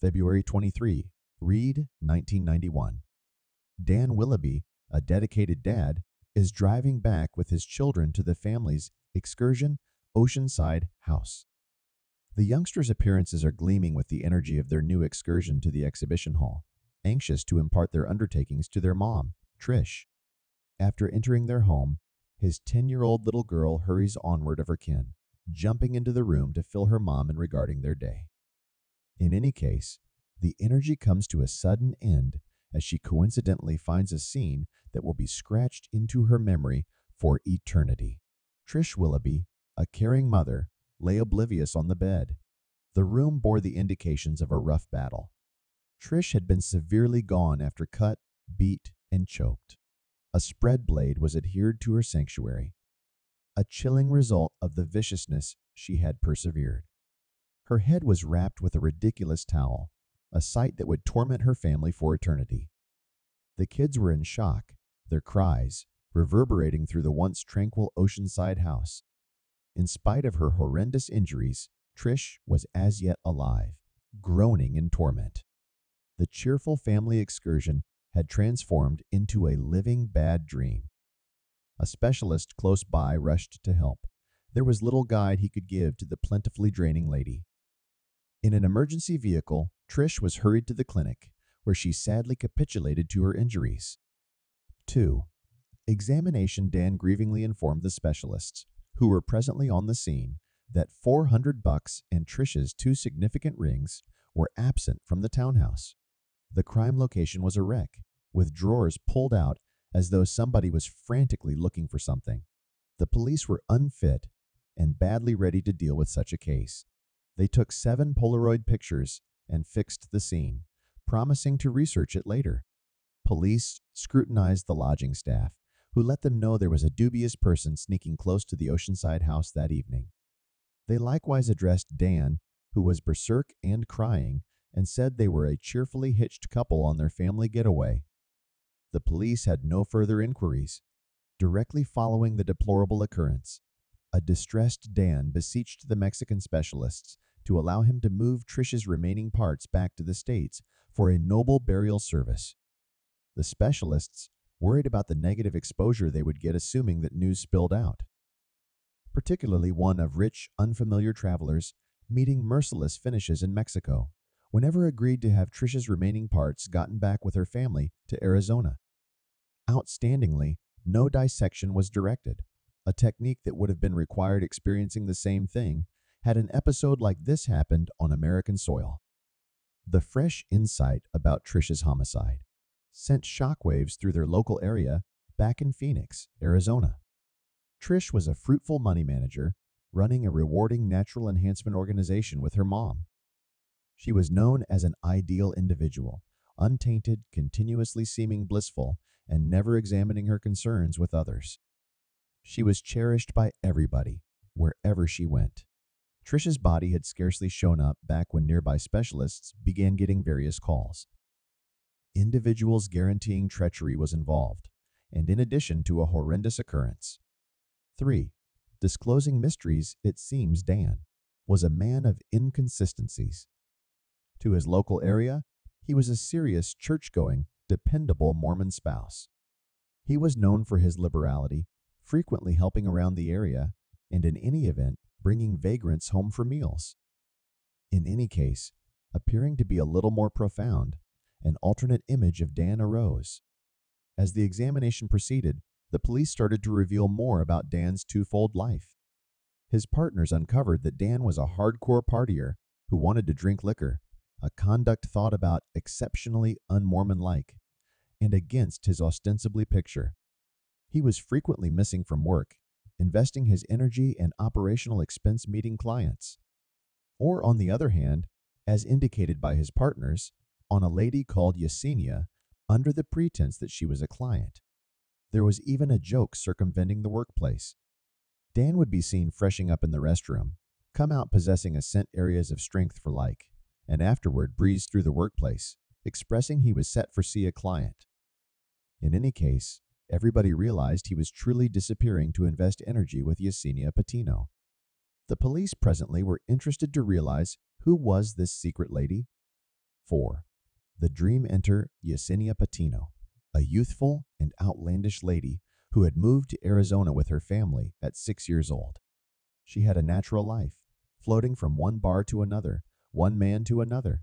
February 23, Reed, 1991. Dan Willoughby, a dedicated dad, is driving back with his children to the family's excursion oceanside house. The youngsters' appearances are gleaming with the energy of their new excursion to the exhibition hall, anxious to impart their undertakings to their mom, Trish. After entering their home, his 10-year-old little girl hurries onward of her kin, jumping into the room to fill her mom in regarding their day. In any case, the energy comes to a sudden end as she coincidentally finds a scene that will be scratched into her memory for eternity. Trish Willoughby, a caring mother, lay oblivious on the bed. The room bore the indications of a rough battle. Trish had been severely gone after cut, beat, and choked. A spread blade was adhered to her sanctuary, a chilling result of the viciousness she had persevered. Her head was wrapped with a ridiculous towel, a sight that would torment her family for eternity. The kids were in shock, their cries reverberating through the once tranquil oceanside house. In spite of her horrendous injuries, Trish was as yet alive, groaning in torment. The cheerful family excursion had transformed into a living bad dream. A specialist close by rushed to help. There was little guide he could give to the plentifully draining lady. In an emergency vehicle, Trish was hurried to the clinic, where she sadly capitulated to her injuries. 2. Examination. Dan grievingly informed the specialists, who were presently on the scene, that $400 and Trish's 2 significant rings were absent from the townhouse. The crime location was a wreck, with drawers pulled out as though somebody was frantically looking for something. The police were unfit and badly ready to deal with such a case. They took 7 Polaroid pictures and fixed the scene, promising to research it later. Police scrutinized the lodging staff, who let them know there was a dubious person sneaking close to the oceanside house that evening. They likewise addressed Dan, who was berserk and crying, and said they were a cheerfully hitched couple on their family getaway. The police had no further inquiries. Directly following the deplorable occurrence, a distressed Dan beseeched the Mexican specialists to allow him to move Trish's remaining parts back to the States for a noble burial service. The specialists worried about the negative exposure they would get assuming that news spilled out, particularly one of rich, unfamiliar travelers meeting merciless finishes in Mexico, whenever agreed to have Trish's remaining parts gotten back with her family to Arizona. Outstandingly, no dissection was directed, a technique that would have been required experiencing the same thing had an episode like this happened on American soil. The fresh insight about Trish's homicide sent shockwaves through their local area back in Phoenix, Arizona. Trish was a fruitful money manager running a rewarding natural enhancement organization with her mom. She was known as an ideal individual, untainted, continuously seeming blissful, and never examining her concerns with others. She was cherished by everybody, wherever she went. Trish's body had scarcely shown up back when nearby specialists began getting various calls. Individuals guaranteeing treachery was involved, and in addition to a horrendous occurrence. 3. Disclosing mysteries, it seems Dan was a man of inconsistencies. To his local area, he was a serious, church-going, dependable Mormon spouse. He was known for his liberality, frequently helping around the area, and in any event, bringing vagrants home for meals. In any case, appearing to be a little more profound, an alternate image of Dan arose. As the examination proceeded, the police started to reveal more about Dan's twofold life. His partners uncovered that Dan was a hardcore partier who wanted to drink liquor, a conduct thought about exceptionally un-Mormon-like, and against his ostensibly picture. He was frequently missing from work, investing his energy and operational expense meeting clients. Or on the other hand, as indicated by his partners, on a lady called Yesenia under the pretense that she was a client. There was even a joke circumventing the workplace. Dan would be seen freshening up in the restroom, come out possessing a scent areas of strength for like, and afterward breeze through the workplace, expressing he was set for see a client. In any case, everybody realized he was truly disappearing to invest energy with Yesenia Patino. The police presently were interested to realize who was this secret lady. 4. The dream enter Yesenia Patino, a youthful and outlandish lady who had moved to Arizona with her family at 6 years old. She had a natural life, floating from one bar to another, one man to another.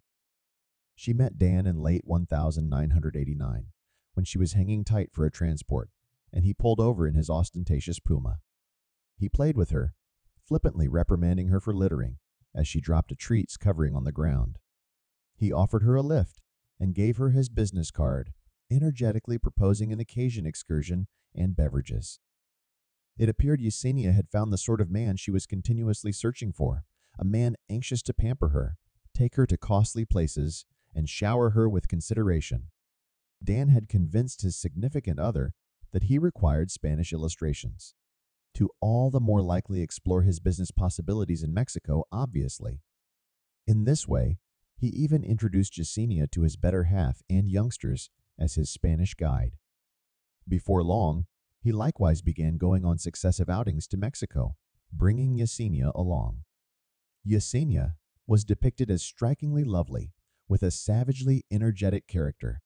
She met Dan in late 1989 when she was hanging tight for a transport, and he pulled over in his ostentatious Puma. He played with her, flippantly reprimanding her for littering as she dropped a treats covering on the ground. He offered her a lift and gave her his business card, energetically proposing an occasion excursion and beverages. It appeared Yesenia had found the sort of man she was continuously searching for, a man anxious to pamper her, take her to costly places, and shower her with consideration. Dan had convinced his significant other that he required Spanish illustrations, to all the more likely explore his business possibilities in Mexico, obviously. In this way, he even introduced Yesenia to his better half and youngsters as his Spanish guide. Before long, he likewise began going on successive outings to Mexico, bringing Yesenia along. Yesenia was depicted as strikingly lovely, with a savagely energetic character.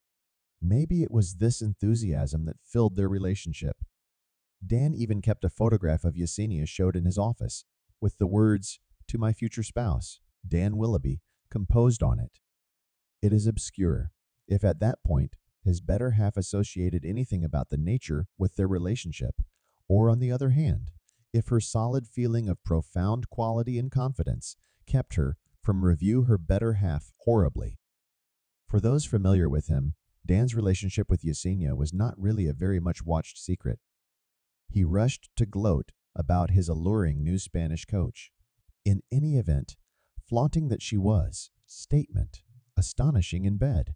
Maybe it was this enthusiasm that filled their relationship. Dan even kept a photograph of Yesenia showed in his office, with the words, "To my future spouse, Dan Willoughby," composed on it. It is obscure if at that point his better half associated anything about the nature with their relationship, or on the other hand, if her solid feeling of profound quality and confidence kept her from review her better half horribly. For those familiar with him, Dan's relationship with Yesenia was not really a very much watched secret. He rushed to gloat about his alluring new Spanish coach. In any event, flaunting that she was, statement, astonishing in bed.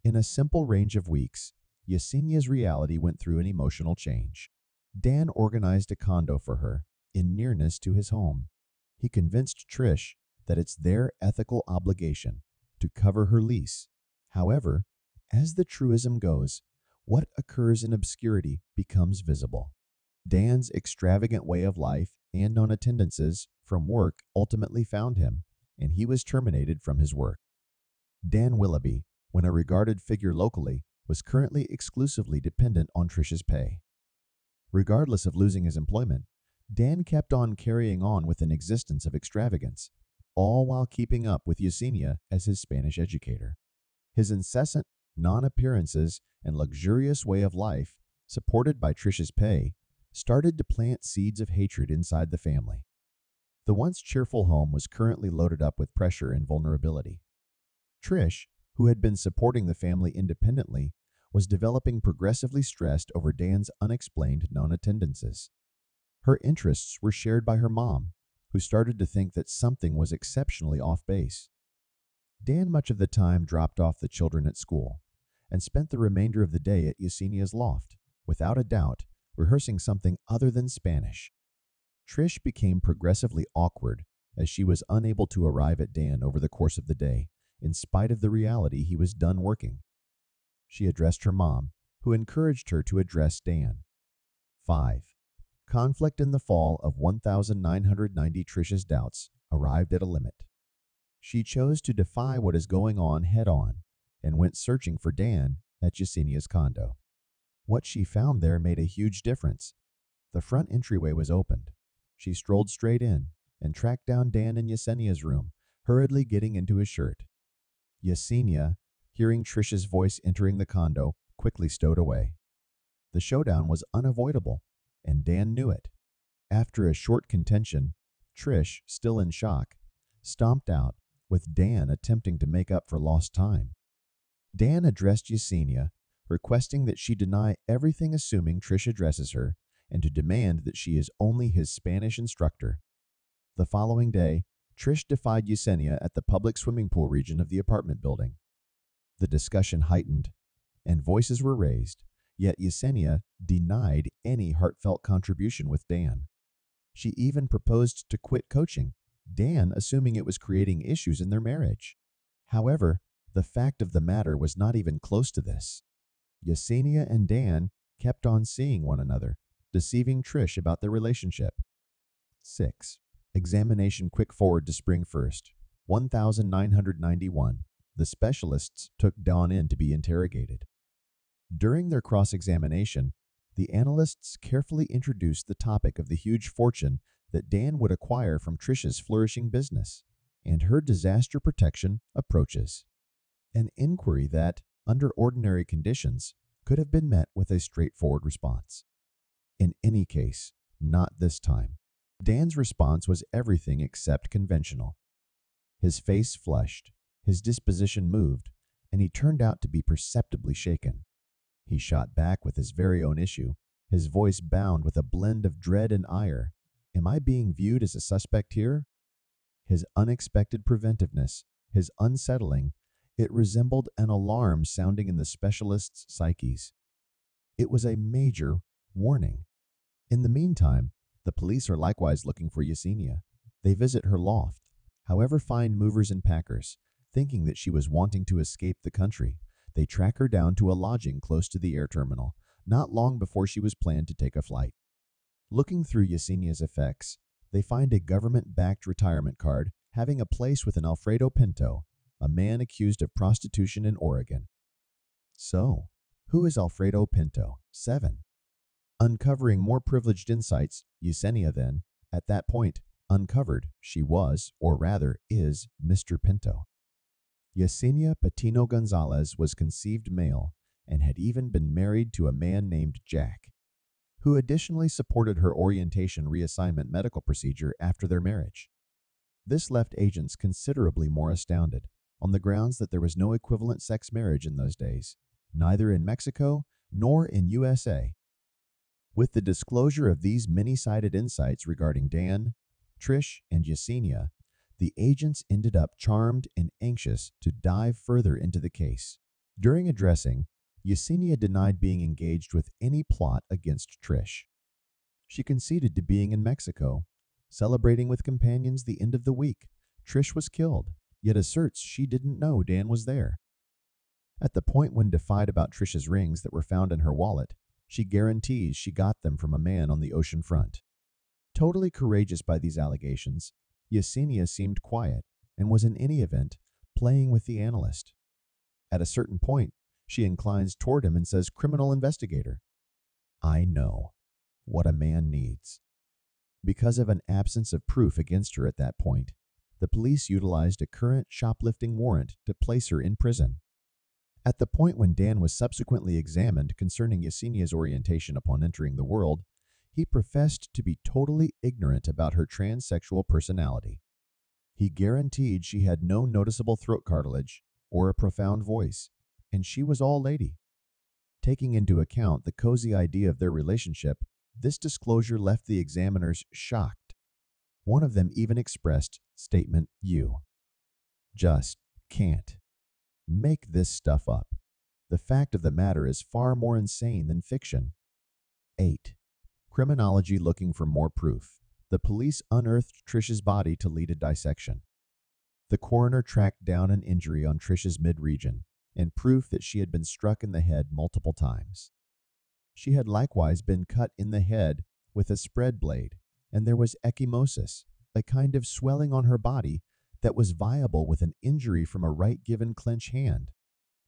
In a simple range of weeks, Yesenia's reality went through an emotional change. Dan organized a condo for her, in nearness to his home. He convinced Trish that it's their ethical obligation to cover her lease. However, as the truism goes, what occurs in obscurity becomes visible. Dan's extravagant way of life and non-attendances from work ultimately found him, and he was terminated from his work. Dan Willoughby, when a regarded figure locally, was currently exclusively dependent on Trish's pay. Regardless of losing his employment, Dan kept on carrying on with an existence of extravagance, all while keeping up with Yesenia as his Spanish educator. His incessant non-appearances and luxurious way of life, supported by Trish's pay, started to plant seeds of hatred inside the family. The once cheerful home was currently loaded up with pressure and vulnerability. Trish, who had been supporting the family independently, was developing progressively stressed over Dan's unexplained non-attendances. Her interests were shared by her mom, who started to think that something was exceptionally off base. Dan much of the time dropped off the children at school and spent the remainder of the day at Yesenia's loft, without a doubt, rehearsing something other than Spanish. Trish became progressively awkward as she was unable to arrive at Dan over the course of the day, in spite of the reality he was done working. She addressed her mom, who encouraged her to address Dan. 5. Conflict in the fall of 1990. Trish's doubts arrived at a limit. She chose to defy what is going on head-on and went searching for Dan at Yesenia's condo. What she found there made a huge difference. The front entryway was opened. She strolled straight in and tracked down Dan in Yesenia's room, hurriedly getting into his shirt. Yesenia, hearing Trish's voice entering the condo, quickly stowed away. The showdown was unavoidable, and Dan knew it. After a short contention, Trish, still in shock, stomped out, with Dan attempting to make up for lost time. Dan addressed Yesenia, requesting that she deny everything assuming Trish addresses her, and to demand that she is only his Spanish instructor. The following day, Trish defied Yesenia at the public swimming pool region of the apartment building. The discussion heightened, and voices were raised, yet Yesenia denied any heartfelt contribution with Dan. She even proposed to quit coaching, Dan assuming it was creating issues in their marriage. However, the fact of the matter was not even close to this. Yesenia and Dan kept on seeing one another, deceiving Trish about their relationship. 6. Examination quick forward to spring 1st, 1991, the specialists took Dawn in to be interrogated. During their cross-examination, the analysts carefully introduced the topic of the huge fortune that Dan would acquire from Trisha's flourishing business and her disaster protection approaches. An inquiry that, under ordinary conditions, could have been met with a straightforward response. In any case, not this time. Dan's response was everything except conventional. His face flushed, his disposition moved, and he turned out to be perceptibly shaken. He shot back with his very own issue, his voice bound with a blend of dread and ire. Am I being viewed as a suspect here? His unexpected preventiveness, his unsettling, it resembled an alarm sounding in the specialist's psyches. It was a major warning. In the meantime, the police are likewise looking for Yesenia. They visit her loft, however find movers and packers, thinking that she was wanting to escape the country. They track her down to a lodging close to the air terminal, not long before she was planned to take a flight. Looking through Yesenia's effects, they find a government-backed retirement card having a place with an Alfredo Pinto, a man accused of prostitution in Oregon. So, who is Alfredo Pinto? 7. Uncovering more privileged insights, Yesenia then, at that point, uncovered she was, or rather is, Mr. Pinto. Yesenia Patino Gonzalez was conceived male and had even been married to a man named Jack, who additionally supported her orientation reassignment medical procedure after their marriage. This left agents considerably more astounded, on the grounds that there was no equivalent sex marriage in those days, neither in Mexico nor in USA. With the disclosure of these many-sided insights regarding Dan, Trish, and Yesenia, the agents ended up charmed and anxious to dive further into the case. During addressing, Yesenia denied being engaged with any plot against Trish. She conceded to being in Mexico, celebrating with companions the end of the week. Trish was killed, yet asserts she didn't know Dan was there. At the point when defied about Trish's rings that were found in her wallet, she guarantees she got them from a man on the ocean front. Totally courageous by these allegations, Yesenia seemed quiet and was in any event playing with the analyst. At a certain point, she inclines toward him and says, "Criminal investigator." I know what a man needs. Because of an absence of proof against her at that point, the police utilized a current shoplifting warrant to place her in prison. At the point when Dan was subsequently examined concerning Yesenia's orientation upon entering the world, he professed to be totally ignorant about her transsexual personality. He guaranteed she had no noticeable throat cartilage or a profound voice, and she was all lady. Taking into account the cozy idea of their relationship, this disclosure left the examiners shocked. One of them even expressed statement "You just can't make this stuff up. The fact of the matter is far more insane than fiction." 8. Criminology looking for more proof. The police unearthed Trish's body to lead a dissection. The coroner tracked down an injury on Trish's mid-region and proof that she had been struck in the head multiple times. She had likewise been cut in the head with a spread blade, and there was ecchymosis, a kind of swelling on her body that was viable with an injury from a right-given clench hand.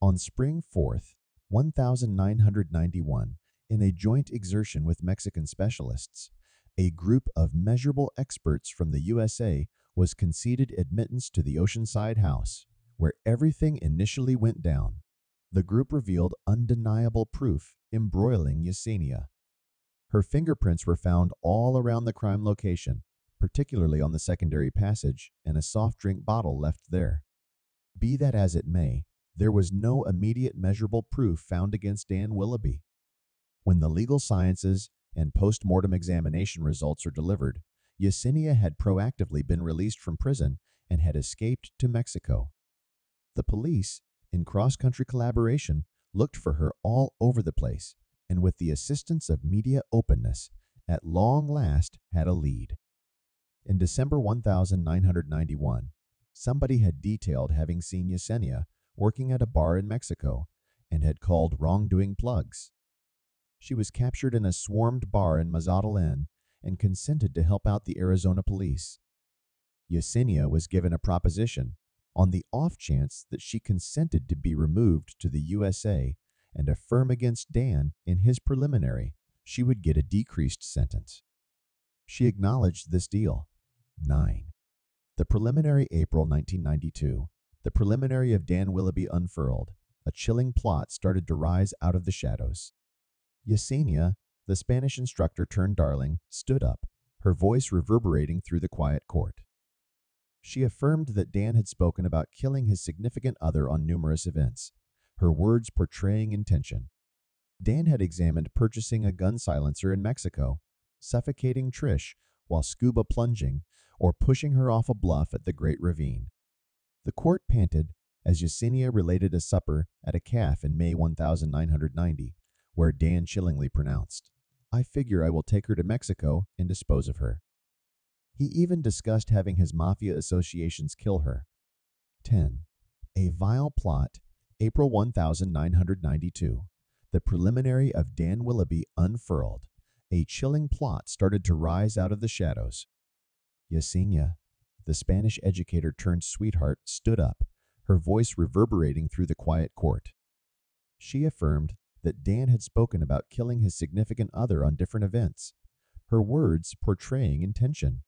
On spring 4th, 1991, in a joint exertion with Mexican specialists, a group of measurable experts from the USA was conceded admittance to the Oceanside house, where everything initially went down. The group revealed undeniable proof embroiling Yesenia. Her fingerprints were found all around the crime location, particularly on the secondary passage, and a soft drink bottle left there. Be that as it may, there was no immediate measurable proof found against Dan Willoughby. When the legal sciences and post-mortem examination results are delivered, Yesenia had proactively been released from prison and had escaped to Mexico. The police, in cross-country collaboration, looked for her all over the place, and with the assistance of media openness, at long last had a lead. In December 1991, somebody had detailed having seen Yesenia working at a bar in Mexico and had called wrongdoing plugs. She was captured in a swarmed bar in Mazatlan and consented to help out the Arizona police. Yesenia was given a proposition, on the off chance that she consented to be removed to the USA and affirm against Dan in his preliminary, she would get a decreased sentence. She acknowledged this deal. 9. The preliminary, April 1992. The preliminary of Dan Willoughby unfurled. A chilling plot started to rise out of the shadows. Yesenia, the Spanish instructor turned darling, stood up, her voice reverberating through the quiet court. She affirmed that Dan had spoken about killing his significant other on numerous events, her words portraying intention. Dan had examined purchasing a gun silencer in Mexico, suffocating Trish while scuba plunging, or pushing her off a bluff at the Great Ravine. The court panted as Yesenia related a supper at a cafe in May 1990, where Dan chillingly pronounced, "I figure I will take her to Mexico and dispose of her." He even discussed having his mafia associations kill her. 10. A vile plot, April 1992. The preliminary of Dan Willoughby unfurled. A chilling plot started to rise out of the shadows. Yesenia, the Spanish educator turned sweetheart, stood up, her voice reverberating through the quiet court. She affirmed that Dan had spoken about killing his significant other on different events, her words portraying intention.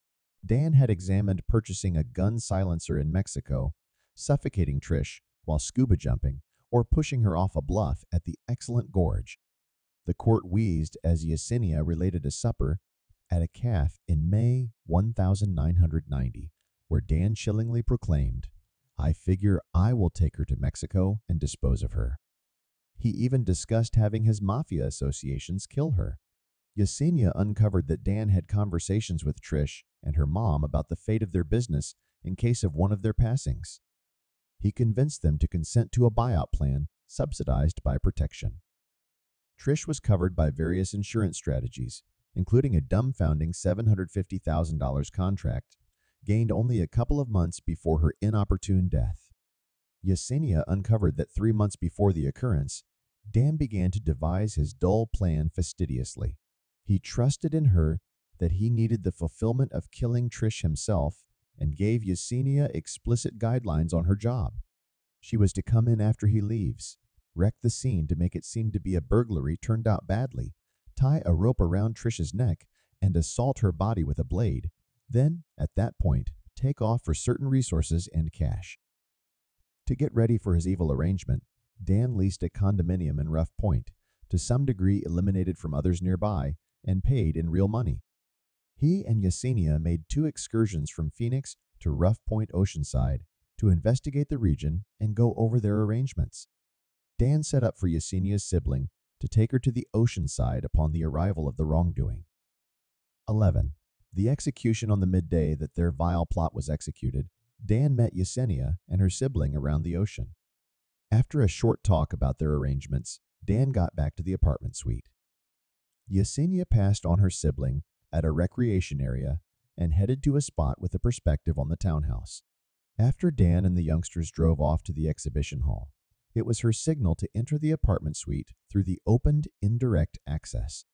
Dan had examined purchasing a gun silencer in Mexico, suffocating Trish while scuba jumping, or pushing her off a bluff at the excellent gorge. The court wheezed as Yesenia related a supper at a cafe in May 1990, where Dan chillingly proclaimed, "I figure I will take her to Mexico and dispose of her." He even discussed having his mafia associations kill her. Yesenia uncovered that Dan had conversations with Trish and her mom about the fate of their business in case of one of their passings. He convinced them to consent to a buyout plan subsidized by protection. Trish was covered by various insurance strategies, including a dumbfounding $750,000 contract, gained only a couple of months before her inopportune death. Yesenia uncovered that 3 months before the occurrence, Dan began to devise his dull plan fastidiously. He trusted in her that he needed the fulfillment of killing Trish himself and gave Yesenia explicit guidelines on her job. She was to come in after he leaves, wreck the scene to make it seem to be a burglary turned out badly, tie a rope around Trish's neck, and assault her body with a blade. Then, at that point, take off for certain resources and cash. To get ready for his evil arrangement, Dan leased a condominium in Rough Point, to some degree eliminated from others nearby, and paid in real money. He and Yesenia made 2 excursions from Phoenix to Rough Point Oceanside to investigate the region and go over their arrangements. Dan set up for Yesenia's sibling to take her to the Oceanside upon the arrival of the wrongdoing. 11. The execution on the midday that their vile plot was executed, Dan met Yesenia and her sibling around the ocean. After a short talk about their arrangements, Dan got back to the apartment suite. Yesenia passed on her sibling at a recreation area and headed to a spot with a perspective on the townhouse. After Dan and the youngsters drove off to the exhibition hall, it was her signal to enter the apartment suite through the opened indirect access.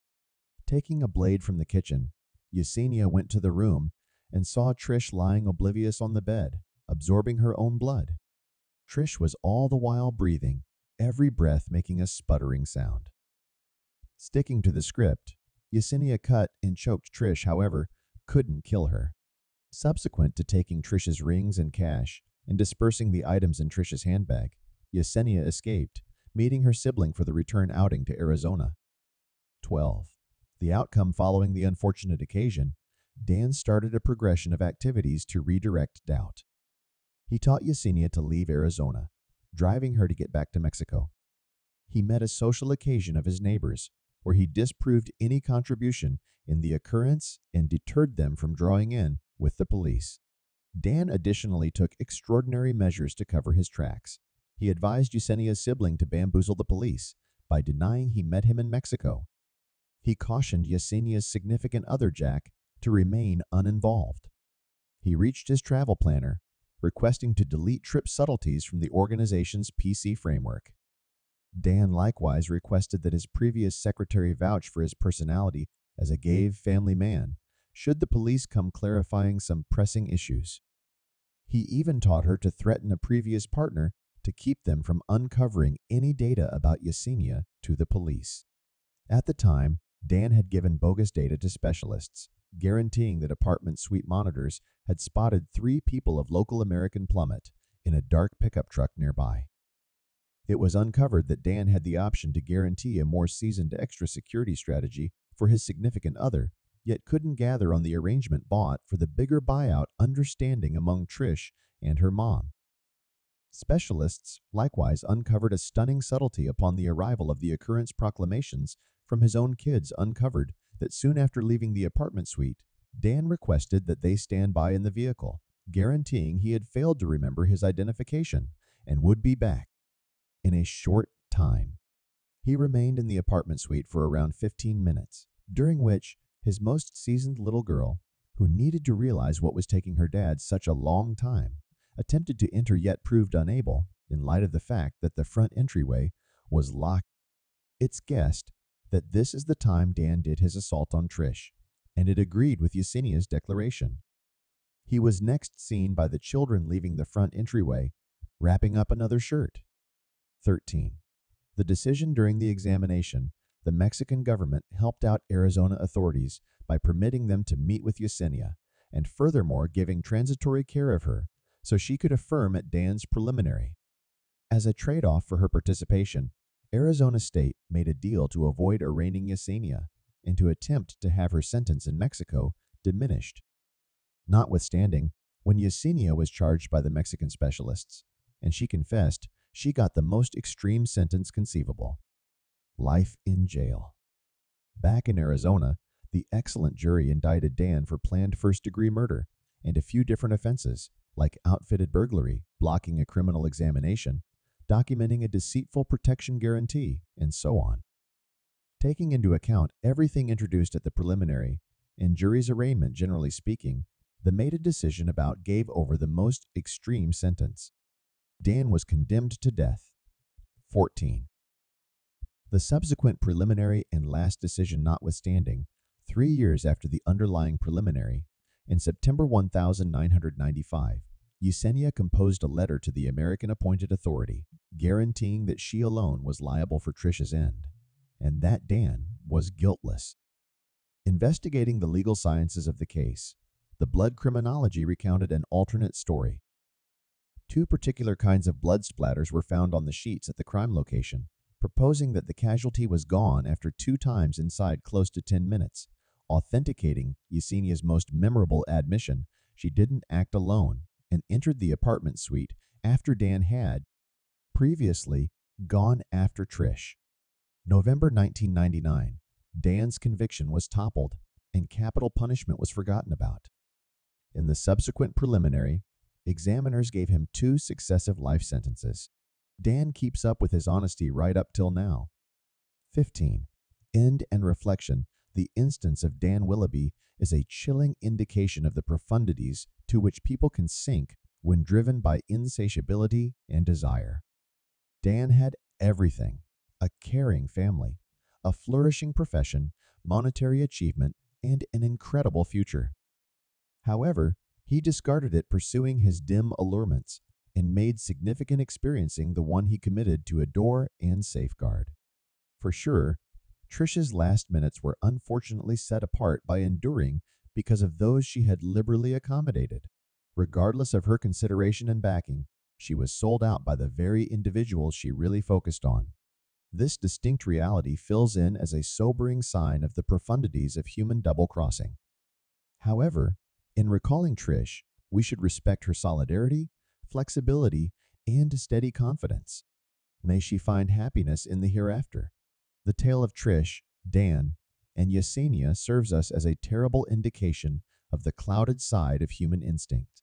Taking a blade from the kitchen, Yesenia went to the room and saw Trish lying oblivious on the bed, absorbing her own blood. Trish was all the while breathing, every breath making a sputtering sound. Sticking to the script, Yesenia cut and choked Trish, however, couldn't kill her. Subsequent to taking Trish's rings and cash and dispersing the items in Trish's handbag, Yesenia escaped, meeting her sibling for the return outing to Arizona. 12. The outcome following the unfortunate occasion, Dan started a progression of activities to redirect doubt. He taught Yesenia to leave Arizona, driving her to get back to Mexico. He met a social occasion of his neighbors, where he disproved any contribution in the occurrence and deterred them from drawing in with the police. Dan additionally took extraordinary measures to cover his tracks. He advised Yesenia's sibling to bamboozle the police by denying he met him in Mexico. He cautioned Yesenia's significant other, Jack, to remain uninvolved. He reached his travel planner, requesting to delete trip subtleties from the organization's PC framework. Dan likewise requested that his previous secretary vouch for his personality as a gay family man, should the police come clarifying some pressing issues. He even taught her to threaten a previous partner to keep them from uncovering any data about Yesenia to the police. At the time, Dan had given bogus data to specialists, guaranteeing that apartment suite monitors had spotted 3 people of local American plummet in a dark pickup truck nearby. It was uncovered that Dan had the option to guarantee a more seasoned extra security strategy for his significant other, yet couldn't gather on the arrangement bought for the bigger buyout understanding among Trish and her mom. Specialists likewise uncovered a stunning subtlety upon the arrival of the occurrence proclamations from his own kids uncovered that soon after leaving the apartment suite, Dan requested that they stand by in the vehicle, guaranteeing he had failed to remember his identification and would be back in a short time. He remained in the apartment suite for around 15 minutes, during which his most seasoned little girl, who needed to realize what was taking her dad such a long time, attempted to enter yet proved unable in light of the fact that the front entryway was locked. It's guessed that this is the time Dan did his assault on Trish, and it agreed with Yesenia's declaration. He was next seen by the children leaving the front entryway, wrapping up another shirt. 13. The decision during the examination, the Mexican government helped out Arizona authorities by permitting them to meet with Yesenia, and furthermore giving transitory care of her so she could affirm at Dan's preliminary. As a trade-off for her participation, Arizona State made a deal to avoid arraigning Yesenia and to attempt to have her sentence in Mexico diminished. Notwithstanding, when Yesenia was charged by the Mexican specialists, and she confessed, she got the most extreme sentence conceivable: life in jail. Back in Arizona, the excellent jury indicted Dan for planned first-degree murder and a few different offenses, like outfitted burglary, blocking a criminal examination, documenting a deceitful protection guarantee, and so on. Taking into account everything introduced at the preliminary, and jury's arraignment generally speaking, the made a decision about gave over the most extreme sentence. Dan was condemned to death. 14. The subsequent preliminary and last decision notwithstanding, 3 years after the underlying preliminary, in September 1995, Yesenia composed a letter to the American appointed authority, guaranteeing that she alone was liable for Trish's end, and that Dan was guiltless. Investigating the legal sciences of the case, the blood criminology recounted an alternate story. 2 particular kinds of blood splatters were found on the sheets at the crime location, proposing that the casualty was gone after 2 times inside close to 10 minutes, authenticating Yesenia's most memorable admission she didn't act alone and entered the apartment suite after Dan had previously gone after Trish. November 1999, Dan's conviction was toppled and capital punishment was forgotten about. In the subsequent preliminary, examiners gave him 2 successive life sentences. Dan keeps up with his honesty right up till now. 15. End and reflection. The instance of Dan Willoughby is a chilling indication of the profundities to which people can sink when driven by insatiability and desire. Dan had everything: a caring family, a flourishing profession, monetary achievement, and an incredible future. However, he discarded it pursuing his dim allurements and made significant experiencing the one he committed to adore and safeguard. For sure, Trish's last minutes were unfortunately set apart by enduring because of those she had liberally accommodated. Regardless of her consideration and backing, she was sold out by the very individuals she really focused on. This distinct reality fills in as a sobering sign of the profundities of human double-crossing. However, in recalling Trish, we should respect her solidarity, flexibility, and steady confidence. May she find happiness in the hereafter. The tale of Trish, Dan, and Yesenia serves us as a terrible indication of the clouded side of human instinct.